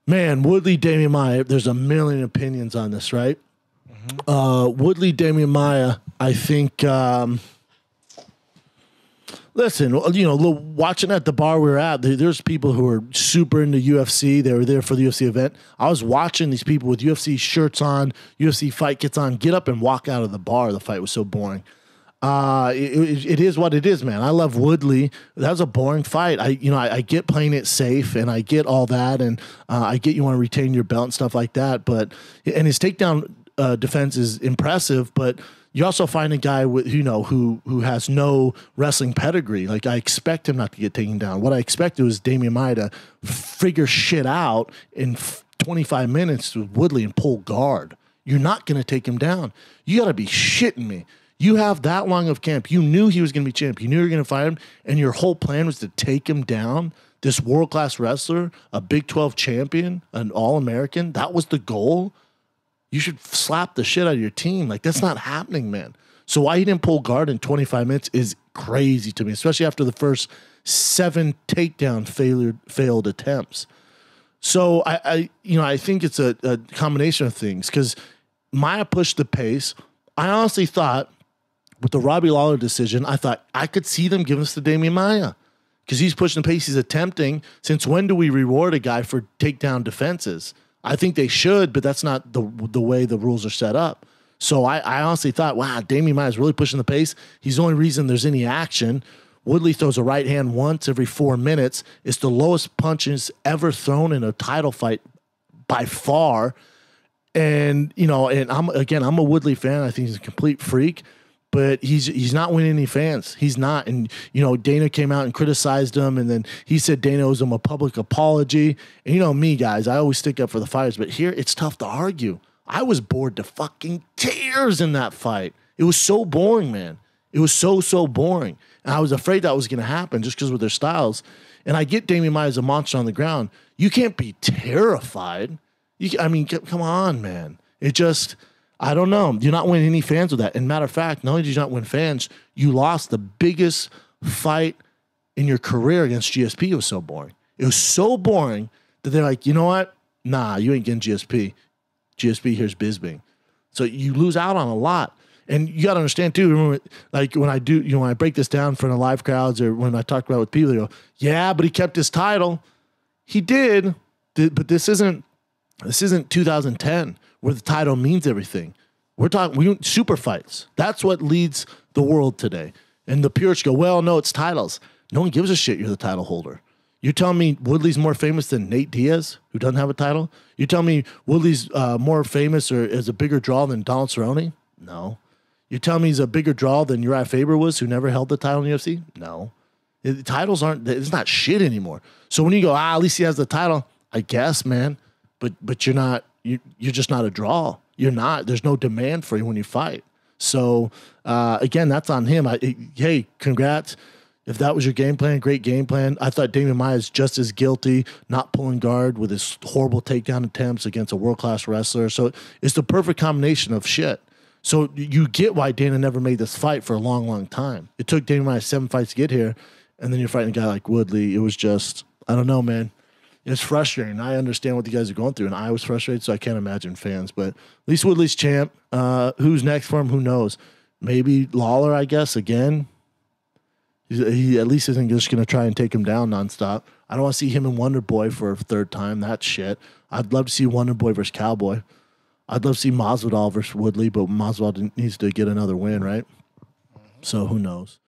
Man, Woodley-Maia, there's a million opinions on this, right? Woodley-Maia, I think, listen, watching at the bar we were at, there's people who are super into UFC. They were there for the UFC event. I was watching these people with UFC shirts on, UFC fight kits on, get up and walk out of the bar. The fight was so boring. It is what it is, man. I love Woodley. That was a boring fight. I get playing it safe, and I get all that, and I get you want to retain your belt and stuff like that. But his takedown defense is impressive, but you also find a guy with who has no wrestling pedigree. Like, I expect him not to get taken down. What I expected was Demian Maia to figure shit out in 25 minutes with Woodley and pull guard. You're not going to take him down. You got to be shitting me. You have that long of camp. You knew he was going to be champ. You knew you were going to fight him, and your whole plan was to take him down. This world-class wrestler, a Big 12 champion, an All-American, that was the goal. You should slap the shit out of your team. Like, that's not happening, man. So why he didn't pull guard in 25 minutes is crazy to me, especially after the first 7 takedown failed attempts. So I think it's a combination of things, because Maia pushed the pace. I honestly thought, with the Robbie Lawler decision, I thought I could see them giving this to Demian Maia, because he's pushing the pace. He's attempting. Since when do we reward a guy for takedown defenses? I think they should, but that's not the way the rules are set up. So I honestly thought, wow, Demian Maia is really pushing the pace. He's the only reason there's any action. Woodley throws a right hand once every 4 minutes. It's the lowest punches ever thrown in a title fight by far. And I'm a Woodley fan. I think he's a complete freak. But he's not winning any fans. He's not. And, Dana came out and criticized him, and then he said Dana owes him a public apology. And me, guys, I always stick up for the fighters, but here it's tough to argue. I was bored to fucking tears in that fight. It was so boring, man. It was so boring. And I was afraid that was going to happen just because of their styles. And I get Demian Maia as a monster on the ground. You can't be terrified. Come on, man. It just... I don't know. You're not winning any fans with that. And matter of fact, not only did you not win fans, you lost the biggest fight in your career against GSP. It was so boring. It was so boring that they're like, you know what? Nah, you ain't getting GSP. GSP, here's Bisbing. So you lose out on a lot. And you got to understand, too, remember, like when I break this down in front of live crowds, or when I talk about it with people, they go, yeah, but he kept his title. He did, but this isn't 2010. Where the title means everything. We're talking super fights. That's what leads the world today. And the purists go, well, no, it's titles. No one gives a shit you're the title holder. You're telling me Woodley's more famous than Nate Diaz, who doesn't have a title? You're telling me Woodley's more famous or is a bigger draw than Donald Cerrone? No. You're telling me he's a bigger draw than Uriah Faber was, who never held the title in the UFC? No. Titles it's not shit anymore. So when you go, at least he has the title, I guess, man. But you're not. You're just not a draw. You're not. There's no demand for you when you fight. So, again, that's on him. Hey, congrats. If that was your game plan, great game plan. I thought Demian Maia is just as guilty not pulling guard with his horrible takedown attempts against a world-class wrestler. So it's the perfect combination of shit. So you get why Dana never made this fight for a long, long time. It took Demian Maia 7 fights to get here, and then you're fighting a guy like Woodley. It was just, I don't know, man. It's frustrating. I understand what the guys are going through, and I was frustrated, so I can't imagine fans. But at least Woodley's champ. Who's next for him? Who knows? Maybe Lawler, I guess, again. He at least isn't just going to try and take him down nonstop. I don't want to see him and Wonder Boy for a third time. That's shit. I'd love to see Wonder Boy versus Cowboy. I'd love to see Masvidal versus Woodley, but Masvidal needs to get another win, right? So who knows?